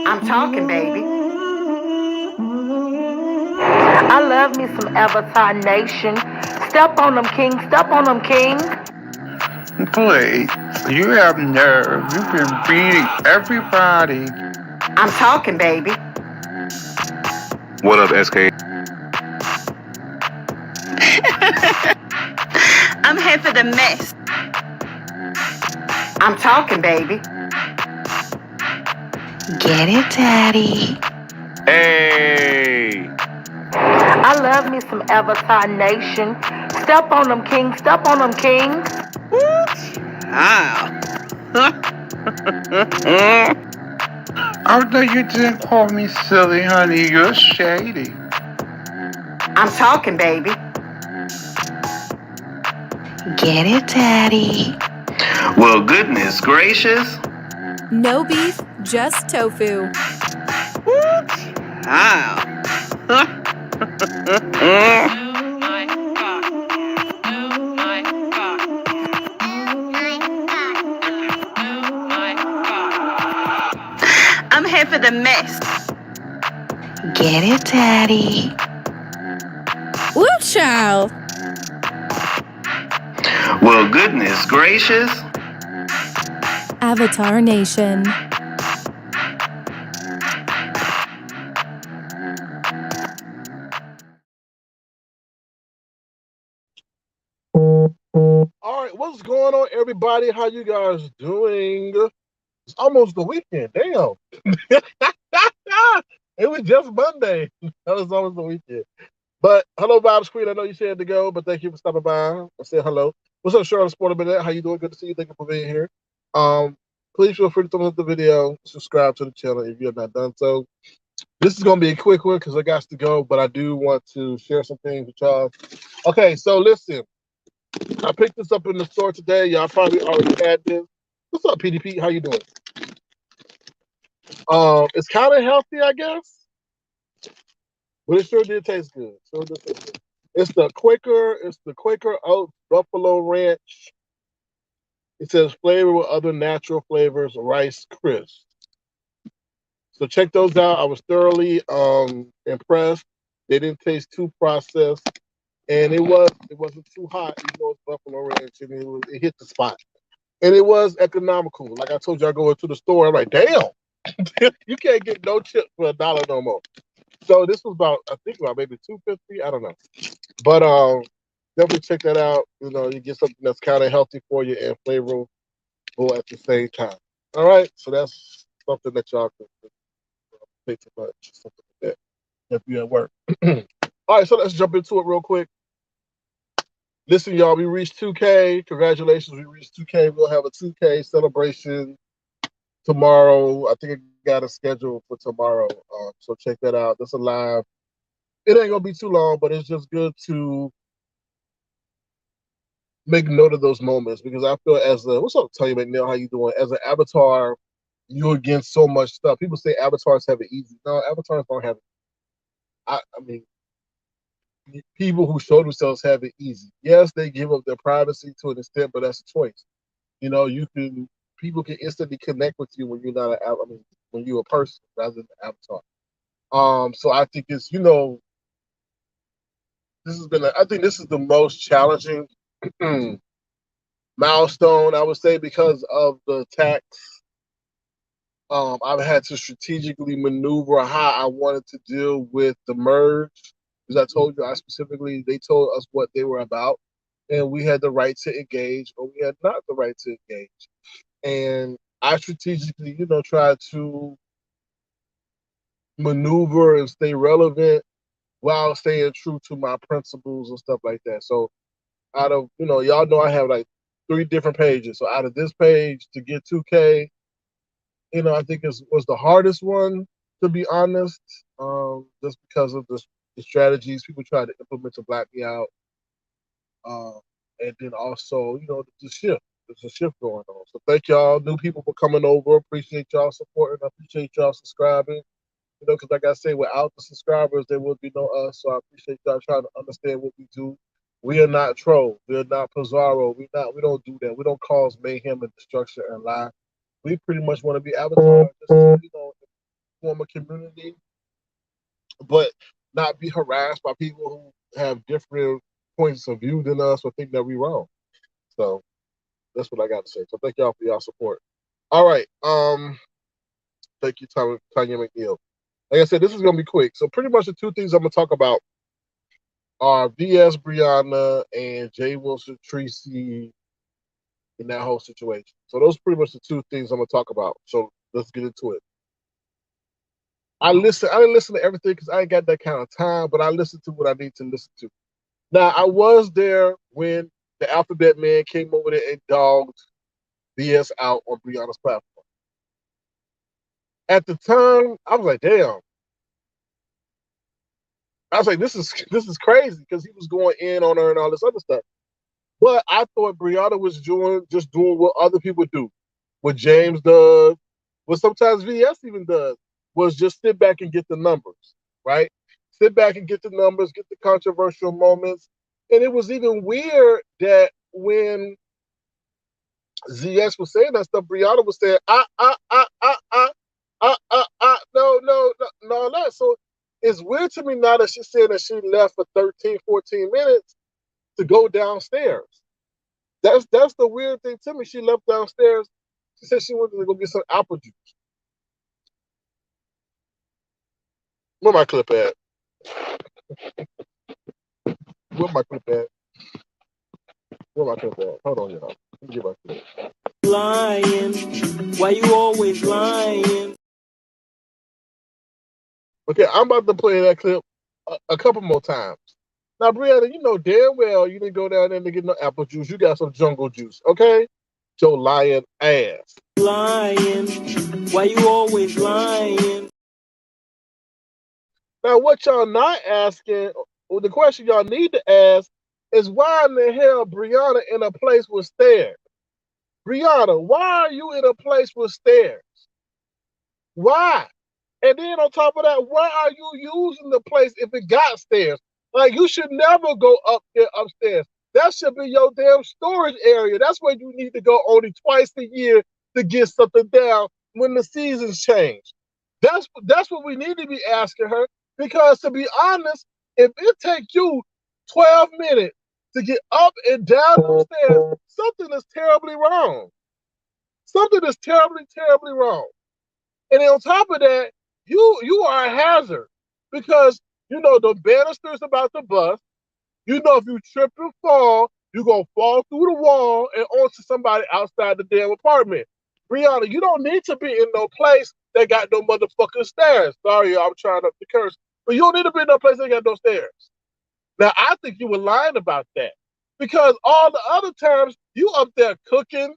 I'm talking, baby. I love me some Avatar Nation. Step on them, king. Step on them, king. Please, you have nerve. You've been beating everybody. I'm talking, baby. What up, SK? I'm here for the mess. I'm talking, baby. Get it, Daddy. Hey! I love me some Avatar Nation. Step on them, king. Step on them, king. Although you didn't call me silly, honey, you're shady. I'm talking, baby. Get it, Daddy. Well, goodness gracious. No beef, just tofu. I'm here for the mess. Get it, Daddy. Woo, child. Well, goodness gracious. Avatar Nation. All right, what's going on, everybody? How you guys doing? It's almost the weekend. Damn. It was just Monday. That was almost the weekend. But hello, Vibes Queen. I know you said to go, but thank you for stopping by. I said hello. What's up, Charlotte Sportable? How you doing? Good to see you. Thank you for being here. Please feel free to thumbs up the video, subscribe to the channel if you have not done so. This is gonna be a quick one because I got to go, but I do want to share some things with y'all. Okay, so listen. I picked this up in the store today. Y'all probably already had this. What's up, PDP? How you doing? It's kind of healthy, I guess, but it sure did taste good. It's the Quaker Oats Buffalo Ranch. It says flavor with other natural flavors, Rice Crisp. So check those out. I was thoroughly impressed. They didn't taste too processed, and it wasn't too hot. Even though it's Buffalo Ranch, and it hit the spot. And it was economical. Like I told you, I go into the store. I'm like, damn, you can't get no chips for $1 no more. So this was about maybe $2.50. I don't know, but definitely check that out. You know, you get something that's kind of healthy for you and flavorful at the same time. All right, so that's something that y'all can take to much, something like that if you at work. All right, so let's jump into it real quick. Listen, y'all, we reached 2K. Congratulations, we reached 2K. We'll have a 2K celebration tomorrow. I think I got a schedule for tomorrow. So check that out. That's a live. It ain't gonna be too long, but it's just good to make note of those moments because I feel what's up, Tony McNeil? How you doing? As an avatar, you're against so much stuff. People say avatars have it easy. No, avatars don't have it. I mean, people who show themselves have it easy. Yes, they give up their privacy to an extent, but that's a choice. You know, people can instantly connect with you when you're not when you're a person rather than an avatar. So I think I think this is the most challenging milestone, I would say, because of the tax. I've had to strategically maneuver how I wanted to deal with the merge. Because I told you, they told us what they were about, and we had the right to engage, or we had not the right to engage. And I strategically, tried to maneuver and stay relevant while staying true to my principles and stuff like that. So out of, y'all know I have like 3 different pages. So out of this page to get 2K, I think was the hardest one, to be honest, just because of the strategies people try to implement to black me out. And then also, the shift. There's a shift going on. So thank y'all, new people, for coming over. Appreciate y'all supporting. I appreciate y'all subscribing. Because like I say, without the subscribers, there would be no us. So I appreciate y'all trying to understand what we do. We are not troll. We are not Pizarro. We don't do that. We don't cause mayhem and destruction and lie. We pretty much want to be avatars. form a community, but not be harassed by people who have different points of view than us or think that we're wrong. So that's what I got to say. So thank y'all for y'all support. All right. Thank you, Tanya McNeil. Like I said, this is gonna be quick. So pretty much the two things I'm gonna talk about are VS Brianna and Jay Wilson Treecey in that whole situation. So those are pretty much the two things I'm gonna talk about. So let's get into it. I didn't listen to everything because I ain't got that kind of time, but I listened to what I need to listen to. Now I was there when the Alphabet Man came over there and dogged VS out on Brianna's platform. At the time, I was like, damn. I was like, this is crazy because he was going in on her and all this other stuff. But I thought Brianna was just doing what other people do, what James does, what sometimes VS even does, was just sit back and get the numbers, right? Sit back and get the numbers, get the controversial moments. And it was even weird that when ZS was saying that stuff, Brianna was saying, no, that. So it's weird to me now that she's saying that she left for 13, 14 minutes to go downstairs. That's the weird thing to me. She left downstairs. She said she wanted to go get some apple juice. Where my clip at? Where my clip at? Where my clip at? Hold on, y'all. Let me get my clip. Lying. Why you always lying? Okay, I'm about to play that clip a couple more times. Now, Brianna, you know damn well you didn't go down there to get no apple juice. You got some jungle juice, okay? Your lying ass. Lying. Why you always lying? Now, what y'all not asking, or the question y'all need to ask, is why in the hell Brianna in a place with stairs? Brianna, why are you in a place with stairs? Why? And then on top of that, why are you using the place if it got stairs? Like, you should never go up there upstairs. That should be your damn storage area. That's where you need to go only twice a year to get something down when the seasons change. That's what we need to be asking her. Because to be honest, if it takes you 12 minutes to get up and down those stairs, something is terribly wrong. Something is terribly, terribly wrong. And then on top of that, you are a hazard because you know the banisters about to bust. You know if you trip and fall, you're gonna fall through the wall and onto somebody outside the damn apartment. Brianna, you don't need to be in no place that got no motherfucking stairs. Sorry, I'm trying not to curse, but you don't need to be in no place that got no stairs. Now I think you were lying about that because all the other times you up there cooking,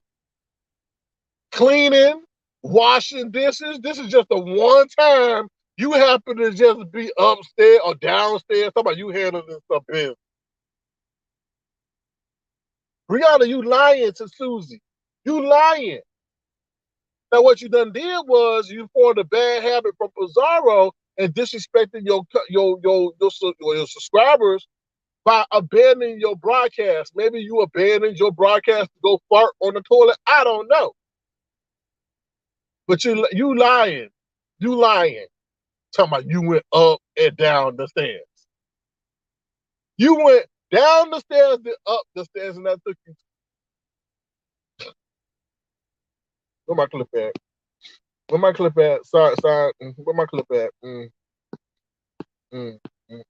cleaning, washing dishes. This is just the one time you happen to just be upstairs or downstairs. Talk about you handling this stuff business. Brianna, you lying to Susie. You lying. Now what you done did was you formed a bad habit from Pizarro and disrespecting your subscribers by abandoning your broadcast. Maybe you abandoned your broadcast to go fart on the toilet. I don't know. But you lying. You lying. Talking about you went up and down the stairs. You went down the stairs and up the stairs, and that took you. Where my clip at? Where my clip at? Sorry. Where my clip at?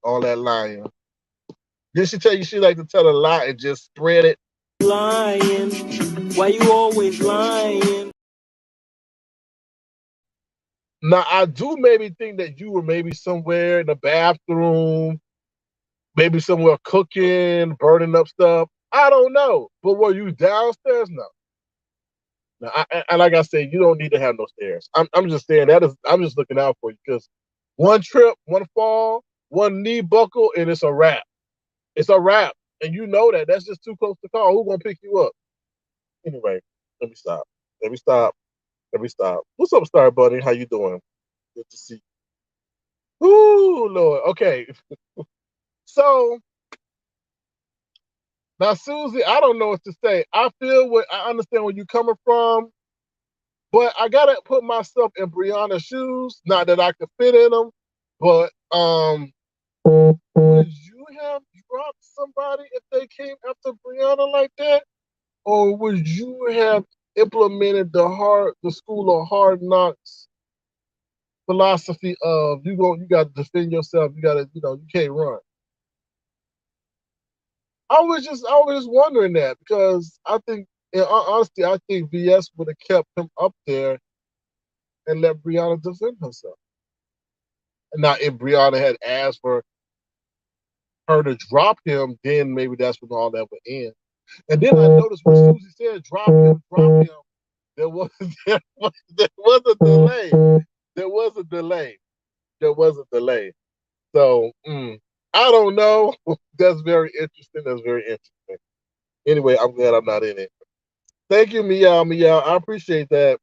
All that lying. Did she tell you she like to tell a lie and just spread it? Lying. Why you always lying? Now, I do maybe think that you were maybe somewhere in the bathroom, maybe somewhere cooking, burning up stuff. I don't know. But were you downstairs? No. Now, and like I said, you don't need to have no stairs. I'm just saying I'm just looking out for you because one trip, one fall, one knee buckle, and it's a wrap. It's a wrap. And you know that. That's just too close to call. Who's going to pick you up? Anyway, let me stop. Let me stop. Let me stop. What's up, Star Buddy? How you doing? Good to see you. Ooh, Lord. Okay. So now, Susie, I don't know what to say. I understand where you're coming from, But I gotta put myself in Brianna's shoes. Not that I could fit in them, but would you have dropped somebody if they came after Brianna like that, or would you have implemented the school of hard knocks philosophy of you got to defend yourself, you got to you can't run? I was just wondering that because I think, in honesty, I think VS would have kept him up there and let Brianna defend herself. And now, if Brianna had asked for her to drop him, then maybe that's when all that would end. And then I noticed when Susie said drop him, there was there was a delay. There was a delay. There was a delay. So I don't know. That's very interesting. That's very interesting. Anyway, I'm glad I'm not in it. Thank you, Meow Meow. I appreciate that,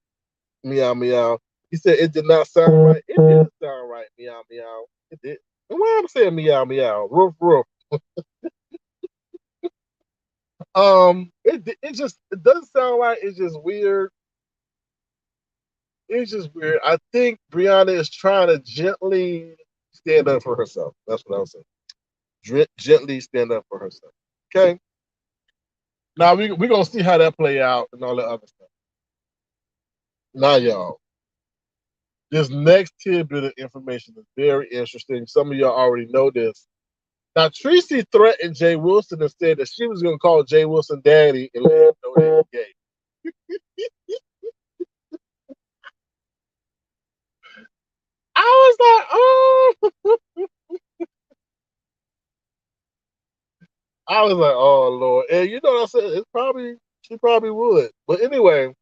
Meow Meow. He said it did not sound right. It did sound right, Meow Meow. It did. And why I'm saying Meow Meow? Roof Roof. It doesn't sound right. It's just weird. It's just weird. I think Brianna is trying to gently stand up for herself. That's what I was saying. Gently stand up for herself. Okay. Now we're gonna see how that play out and all that other stuff. Now, y'all, this next tidbit of information is very interesting. Some of y'all already know this. Now, Treecey threatened Jay Wilson and said that she was gonna call Jay Wilson daddy and let him know that he's gay. I was like, oh. I was like, oh Lord. And you know what I said? She probably would. But anyway,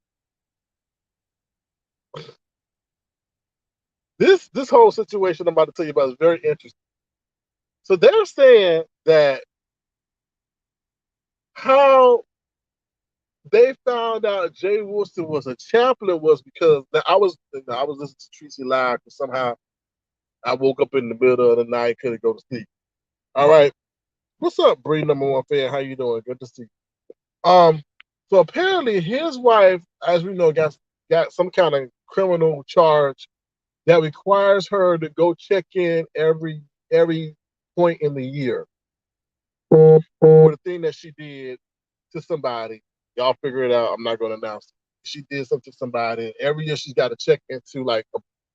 this whole situation I'm about to tell you about is very interesting. So they're saying that how they found out Jay Wilson was a chaplain was because I was listening to Treecey live because somehow I woke up in the middle of the night, couldn't go to sleep. All right. What's up, Bree number one fan? How you doing? Good to see you. So apparently his wife, as we know, got some kind of criminal charge that requires her to go check in every point in the year for the thing that she did to somebody. Y'all figure it out. I'm not going to announce it. She did something to somebody. Every year she's got to check into like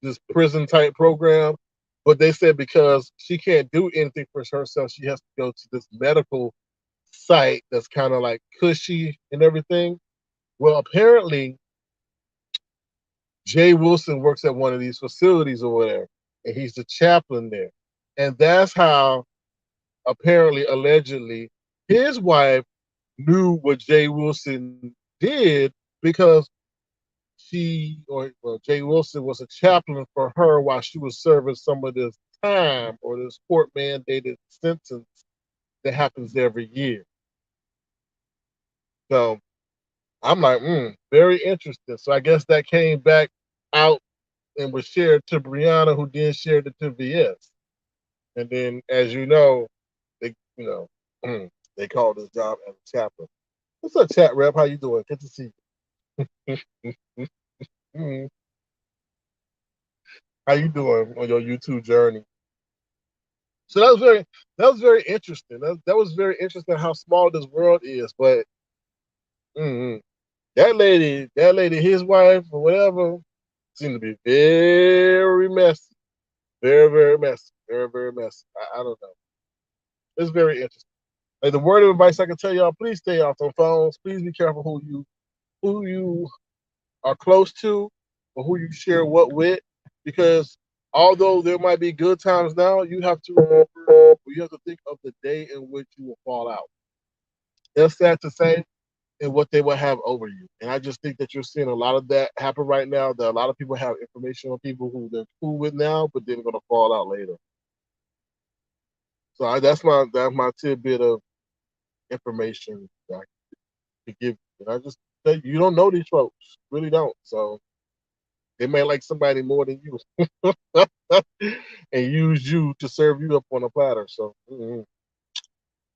this prison type program. But they said because she can't do anything for herself, she has to go to this medical site that's kind of like cushy and everything. Well, apparently Jay Wilson works at one of these facilities or whatever, and he's the chaplain there. And that's how apparently, allegedly, his wife knew what Jay Wilson did because Jay Wilson was a chaplain for her while she was serving some of this time or this court mandated sentence that happens every year. So I'm like, very interesting. So I guess that came back out and was shared to Brianna, who then shared it to VS. And then, as you know, they they called this job as a chaplain. What's up, chat rep? How you doing? Good to see you. How you doing on your YouTube journey? So that was very interesting. That was very interesting how small this world is. But that lady, his wife or whatever, seemed to be very messy, very very messy, very very messy. I don't know. It's very interesting. Like the word of advice I can tell y'all: please stay off the phones. Please be careful who you are close to or who you share what with, because although there might be good times now, you have to remember, you have to think of the day in which you will fall out. It's sad to say, and what they will have over you. And I just think that you're seeing a lot of that happen right now. That a lot of people have information on people who they're cool with now, but they're going to fall out later. So that's my tidbit of information that I can give you. And I just you don't know these folks, really don't. So they may like somebody more than you, and use you to serve you up on a platter. So,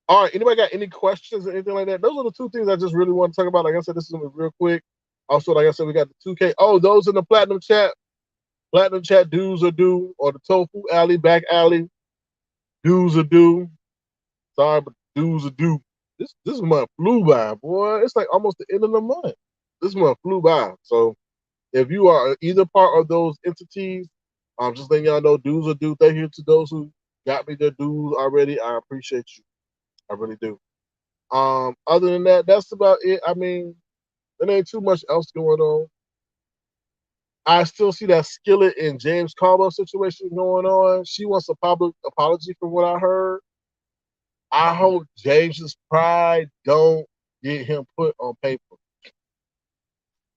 all right. Anybody got any questions or anything like that? Those are the two things I just really want to talk about. Like I said, this is gonna be real quick. Also, like I said, we got the 2K. Oh, those in the platinum chat. Platinum chat dues are due, or the tofu alley, back alley, dues are due. Sorry, but dues are due. This month flew by, boy. It's like almost the end of the month. This month flew by. So if you are either part of those entities, just letting y'all know dues are due. Thank you to those who got me their dues already. I appreciate you. I really do. Other than that, that's about it. I mean, there ain't too much else going on. I still see that Skillet and James Caldwell situation going on. She wants a public apology from what I heard. I hope James's pride don't get him put on paper.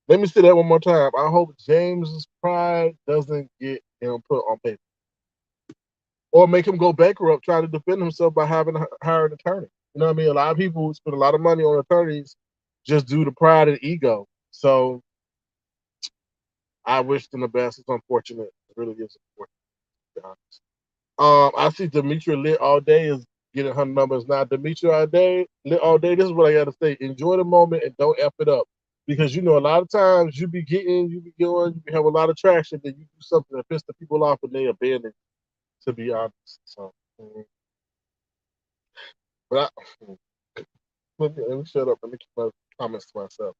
Let me say that one more time. I hope James's pride doesn't get him put on paper. Or make him go bankrupt trying to defend himself by having to hire an attorney. You know what I mean? A lot of people spend a lot of money on attorneys just due to pride and ego. So I wish them the best. It's unfortunate. It really is unfortunate. I see Demetria lit all day is getting her numbers now. Demetria all day, lit all day. This is what I gotta say. Enjoy the moment and don't F it up. Because you know a lot of times you be going, you have a lot of traction, then you do something that pisses the people off and they abandon, to be honest. So but let me shut up. Let me keep my comments to myself.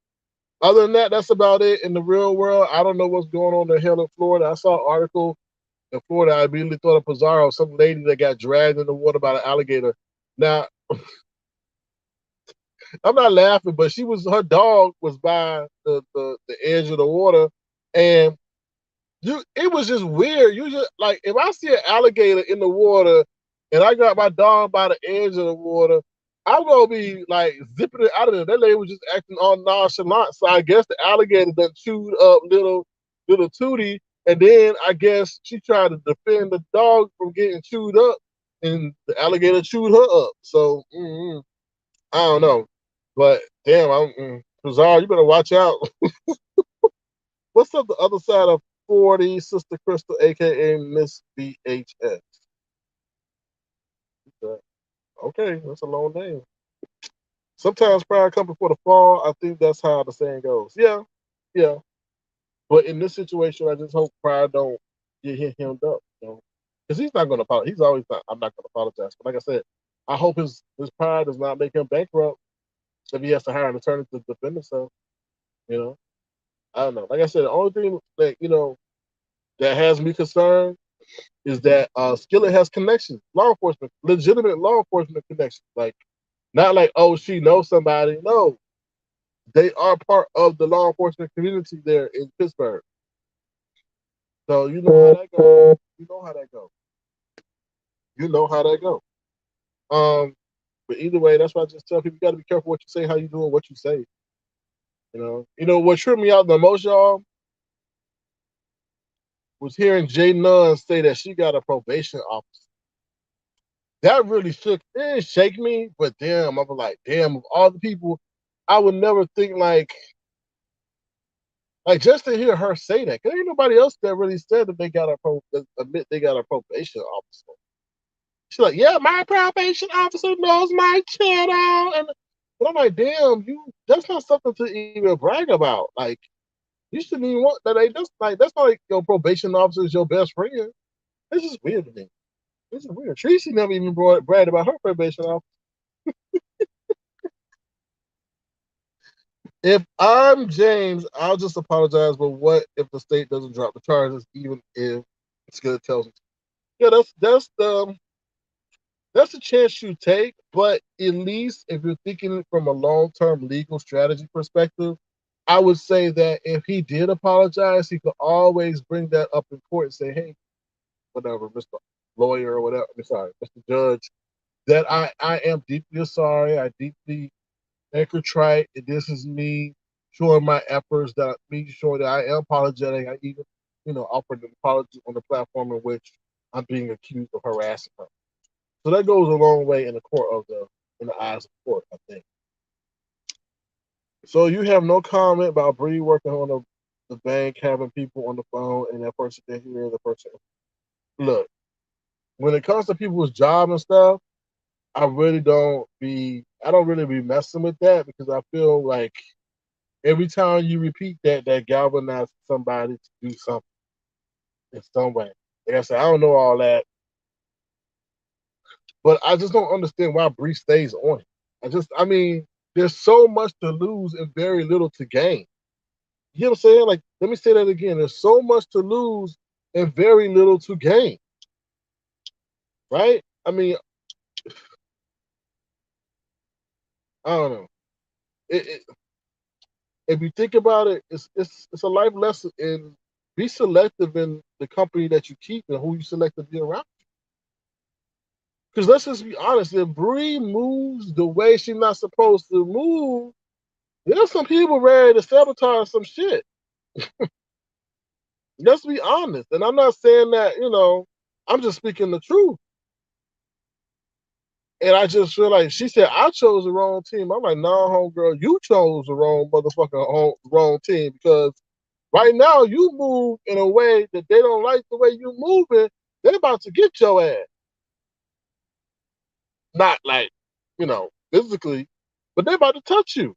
Other than that, that's about it. In the real world, I don't know what's going on in hell in Florida. I saw an article in Florida. I immediately thought of Pizarro, some lady that got dragged in the water by an alligator. Now, I'm not laughing, but her dog was by the edge of the water, and it was just weird. You just like if I see an alligator in the water, and I got my dog by the edge of the water, I'm gonna be like zipping it out of there. That lady was just acting all nonchalant, so I guess the alligator done chewed up little Tootie, and then I guess she tried to defend the dog from getting chewed up, and the alligator chewed her up. So I don't know. But damn, Bizarre, you better watch out. What's up the other side of 40, Sister Crystal, aka Miss BHS? Okay, that's a long name. Sometimes pride comes before the fall. I think that's how the saying goes. Yeah, yeah. But in this situation, I just hope pride don't get him hemmed up. Because he's not going to apologize. He's always not. I'm not going to apologize. But like I said, I hope his pride does not make him bankrupt if he has to hire an attorney to defend himself. You know. I don't know. Like I said, the only thing that that has me concerned is that Skillet has connections, law enforcement, legitimate law enforcement connections. Like not like she knows somebody. No, they are part of the law enforcement community there in Pittsburgh. So you know how that goes. You know how that goes. You know how that goes. But either way, that's why I just tell people you got to be careful what you say, how you do it, what you say. You know what tripped me out the most, y'all, was hearing Jay Nunn say that she got a probation officer. That really shook. It didn't shake me, but damn, I was like, damn, of all the people, I would never think like just to hear her say that, because ain't nobody else that really said that they got admit they got a probation officer. She's like, yeah, my probation officer knows my channel, and but I'm like, damn, that's not something to even brag about. Like, you shouldn't even want that. That's not like your probation officer is your best friend. It's just weird to me. This is weird. Treecey never even bragged about her probation officer. If I'm James, I'll just apologize. But what if the state doesn't drop the charges, even if Skillet tells them? Yeah, that's a chance you take. But at least if you're thinking from a long-term legal strategy perspective, I would say that if he did apologize, he could always bring that up in court and say, "Hey, whatever, Mr. Lawyer or whatever. I'm sorry, Mr. Judge, that I am deeply sorry. I deeply contrite. This is me showing my efforts, that me showing that I am apologetic. I even, offered an apology on the platform in which I'm being accused of harassing her. So that goes a long way in the eyes of the court, I think. So you have no comment about Bree working on the bank, having people on the phone, and that person can hear the person. Look, when it comes to people's job and stuff, I don't really be messing with that, because I feel like Every time you repeat that, that galvanizes somebody to do something in some way. Like I said, I don't know all that, but I just don't understand why Bree stays on it. I mean, there's so much to lose and very little to gain. You know what I'm saying? Like, let me say that again. There's so much to lose and very little to gain, right? I mean, I don't know. It, if you think about it, it's a life lesson in be selective in the company that you keep and who you select to be around. Because let's just be honest, if Bree moves the way she's not supposed to move, there's some people ready to sabotage some shit. Let's be honest. And I'm not saying that, I'm just speaking the truth. And I just feel like she said, I chose the wrong team. I'm like, no, homegirl, you chose the wrong wrong team because right now you move in a way that they don't like the way you moving. They're about to get your ass. Not like, physically, but they're about to touch you.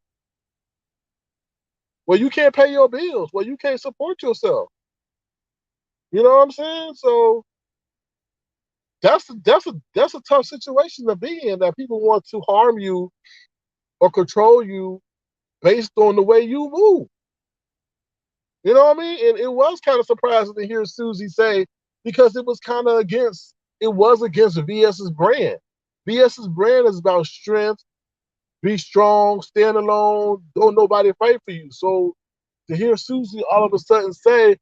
Well, you can't pay your bills. Well, you can't support yourself. You know what I'm saying? So that's a tough situation to be in. That people want to harm you or control you based on the way you move. You know what I mean? And it was kind of surprising to hear Susie say because it was kind of against. It was against VS's brand. VS's brand is about strength, be strong, stand alone, don't nobody fight for you. So to hear Susie all of a sudden say,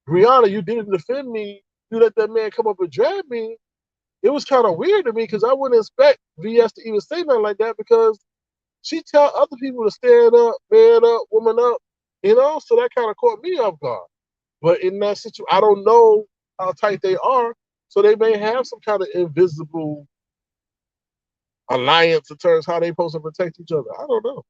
Brianna, you didn't defend me, you let that man come up and drag me, it was kind of weird to me because I wouldn't expect VS to even say nothing like that because she tell other people to stand up, man up, woman up, so that kind of caught me off guard. But in that situation, I don't know how tight they are, so they may have some kind of invisible alliance in terms of how they supposed to protect each other. I don't know.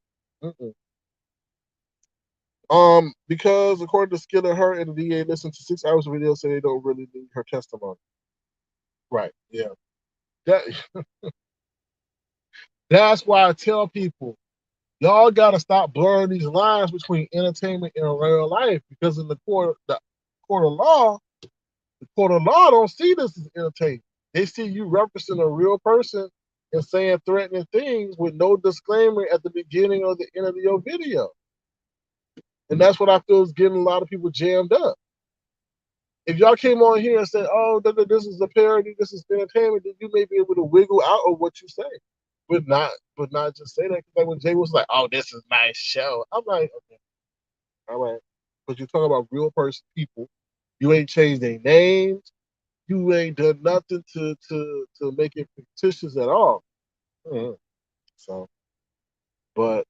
Mm-mm. Because according to Skiller, her and the DA listened to 6 hours of video, say they don't really need her testimony. Right. Yeah. That that's why I tell people, y'all gotta stop blurring these lines between entertainment and real life. Because in the court of law, the court of law don't see this as entertainment. They see you referencing a real person and saying threatening things with no disclaimer at the beginning or the end of your video. And that's what I feel is getting a lot of people jammed up. If y'all came on here and said, "Oh, this is a parody, this is entertainment," then you may be able to wiggle out of what you say, but not just say that. Like when Jay was like, "Oh, this is my show," I'm like, okay, all right, but you're talking about real person people. You ain't changed their names. You ain't done nothing to make it fictitious at all. Mm-hmm. So, but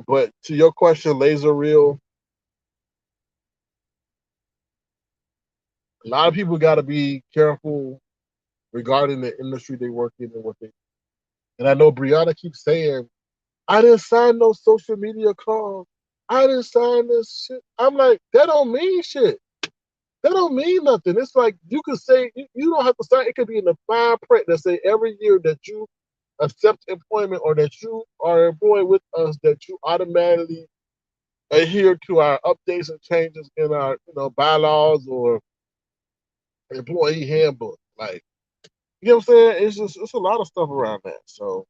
to your question, laser reel. A lot of people got to be careful regarding the industry they work in and what they. And I know Brianna keeps saying, "I didn't sign no social media call. I didn't sign this shit." I'm like, that don't mean shit. That don't mean nothing. It's like you could say you don't have to sign. It could be in the fine print that say every year that you accept employment or that you are employed with us, that you automatically adhere to our updates and changes in our bylaws or employee handbook. Like, you know what I'm saying? It's a lot of stuff around that. So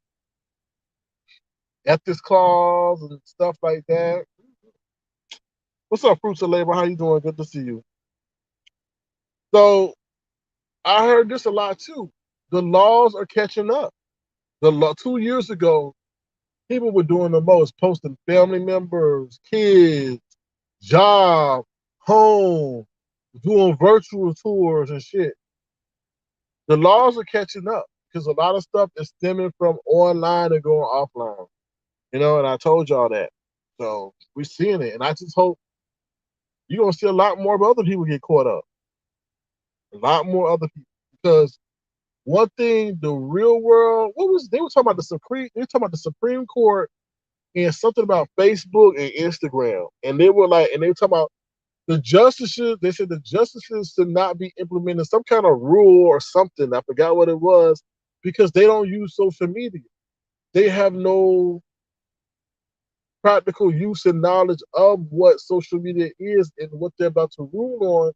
ethics clause and stuff like that. What's up, Fruits of Labor? How you doing? Good to see you. So I heard this a lot too. The laws are catching up. 2 years ago, people were doing the most, posting family members, kids, job, home, doing virtual tours and shit. The laws are catching up because a lot of stuff is stemming from online and going offline. And I told y'all that. So we're seeing it. And I just hope you're going to see a lot more of other people get caught up. A lot more other people. Because one thing, the real world, they were talking about the Supreme Court and something about Facebook and Instagram. And they were talking about the justices, they said the justices should not be implementing some kind of rule or something. I forgot what it was, because they don't use social media. They have no practical use and knowledge of what social media is and what they're about to rule on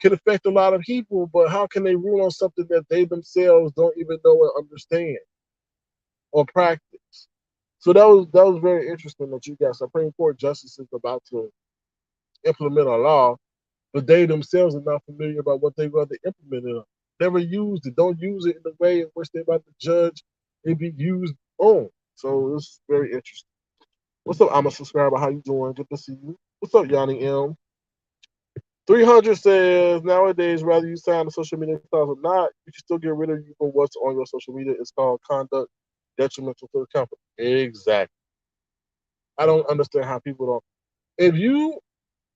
can affect a lot of people, but how can they rule on something that they themselves don't even know or understand or practice? So that was very interesting that you got Supreme Court justices about to implement a law, but they themselves are not familiar about what they're going to implement it on. Never used it, don't use it in the way in which they're about to judge it be used on. So it's very interesting. What's up? I'm a subscriber. How you doing? Good to see you. What's up, Yanni M? 300 says nowadays, whether you sign the social media clause or not, you can still get rid of you for what's on your social media. It's called conduct detrimental to the company. Exactly. I don't understand how people don't. If you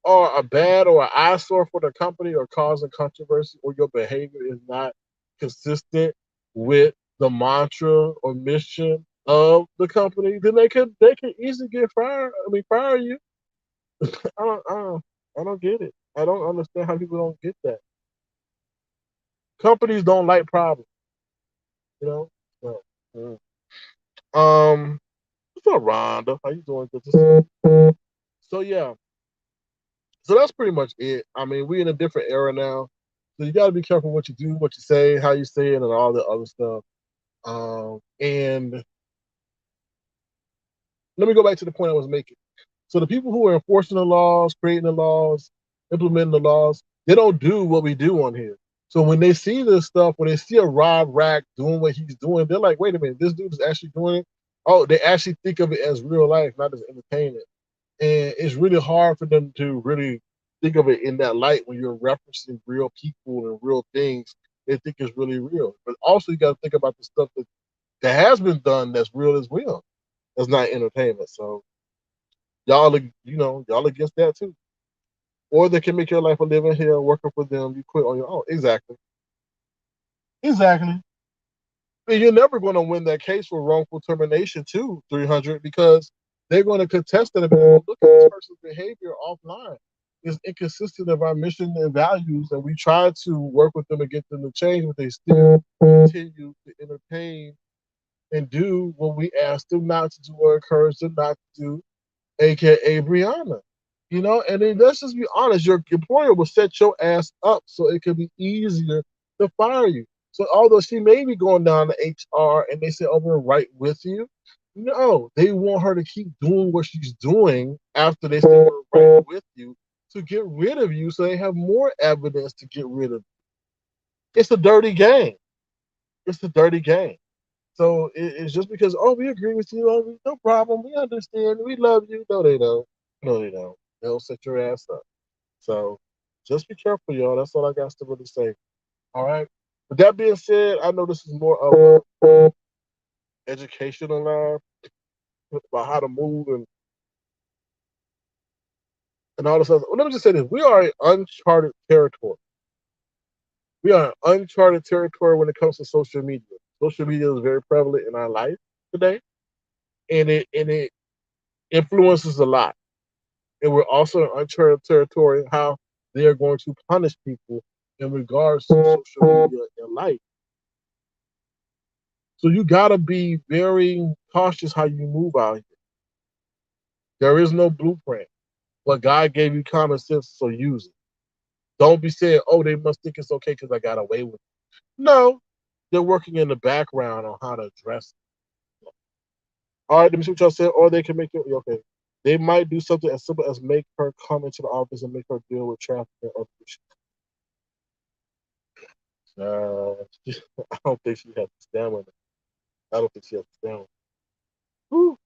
are a bad or an eyesore for the company or causing controversy, or your behavior is not consistent with the mantra or mission of the company, then they can easily get fired. Fire you. I don't get it. I don't understand how people don't get that. Companies don't like problems, you know. So, what's up, Rhonda? How you doing? Good to see you. So yeah, so that's pretty much it. We're in a different era now, so you got to be careful what you do, what you say, how you say it, and all the other stuff. And let me go back to the point I was making. So the people who are enforcing the laws, creating the laws, implementing the laws, they don't do what we do on here. So when they see this stuff, when they see a Rob Rack doing what he's doing, they're like, wait a minute, this dude is actually doing it. Oh, they actually think of it as real life, not as entertainment. And it's really hard for them to really think of it in that light when you're referencing real people and real things. They think it's really real. But also you got to think about the stuff that has been done that's real as well. That's not entertainment. So y'all against that too. Or they can make your life a living hell working for them. You quit on your own. Exactly. Exactly. And you're never going to win that case for wrongful termination too, 300, because they're going to contest it and be like, look at this person's behavior offline. It's inconsistent of our mission and values, and we try to work with them and get them to change, but they still continue to entertain and do what we ask them not to do or encourage them not to do, aka Brianna. And then let's just be honest, your employer will set your ass up so it can be easier to fire you. So although she may be going down to HR and they say, oh, we're right with you, no, they want her to keep doing what she's doing after they say we're right with you to get rid of you so they have more evidence to get rid of you. It's a dirty game. It's a dirty game. So it's just because, oh, we agree with you. Oh, no problem. We understand. We love you. No, they don't. No, they don't. They'll set your ass up. So just be careful, y'all. That's all I got to really say. All right. With that being said, I know this is more of a educational live about how to move and all this other. Well, let me just say this: we are in uncharted territory. We are in uncharted territory when it comes to social media. Social media is very prevalent in our life today, and it influences a lot. And we're also in uncharted territory how they are going to punish people in regards to social media and life. So you gotta be very cautious how you move out here. There is no blueprint, but God gave you common sense, so use it. Don't be saying, "Oh, they must think it's okay because I got away with it." No, they're working in the background on how to address it. All right, let me see what y'all said. Or they can make it okay. They might do something as simple as make her come into the office and make her deal with traffic and other issues. I don't think she has the stamina. I don't think she has the stamina. Whew.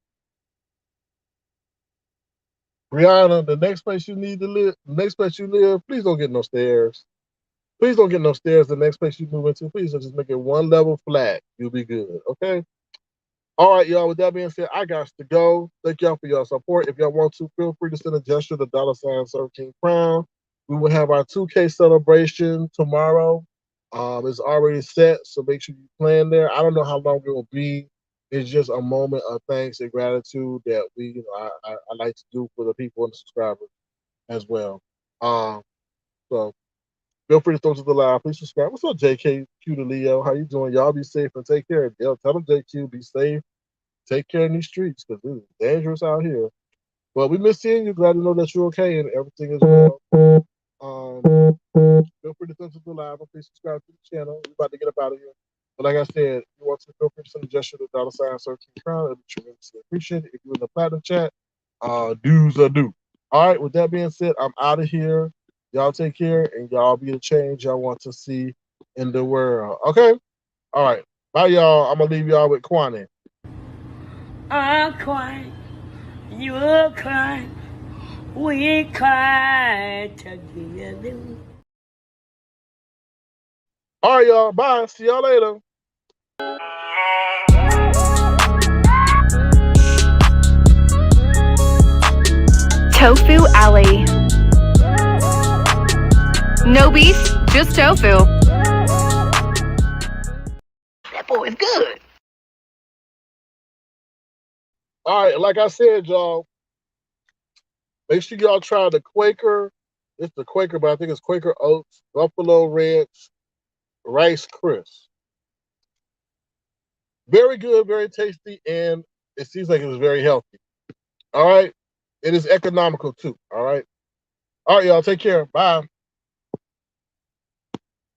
Brianna, the next place you need to live, the next place you live, please don't get no stairs. Please don't get no stairs the next place you move into. Please just make it one level flat. You'll be good. Okay? All right, y'all. With that being said, I got to go. Thank y'all for your support. If y'all want to, feel free to send a gesture to $ Serve King Crown. We will have our 2K celebration tomorrow. It's already set, so make sure you plan there. I don't know how long it will be. It's just a moment of thanks and gratitude that I like to do for the people and the subscribers as well. So feel free to throw to the live. Please subscribe. What's up, JK, Q to Leo? How you doing? Y'all be safe and take care. Tell them JQ, be safe. take care in these streets because it's dangerous out here. But we miss seeing you. Glad to know that you're okay and everything is well. Feel free to send us a live and please subscribe to the channel. We're about to get up out of here. But like I said, you want to feel free to send a gesture to $sign 13 crown. It'd be tremendously appreciated. If you're in the platinum chat, dues are due. All right, with that being said, I'm out of here. Y'all take care and y'all be the change y'all want to see in the world. Okay? All right. Bye, y'all. I'm going to leave y'all with Kwani. I'm crying, you're crying, we cry together. All right, y'all. Bye. See y'all later. Tofu Alley. No beef, just tofu. That boy is good. All right, like I said, y'all, make sure y'all try the Quaker. It's the Quaker, but I think it's Quaker Oats, Buffalo Ranch, Rice Crisp. Very good, very tasty, and it seems like it was very healthy. All right. It is economical too. All right. All right, y'all. Take care. Bye.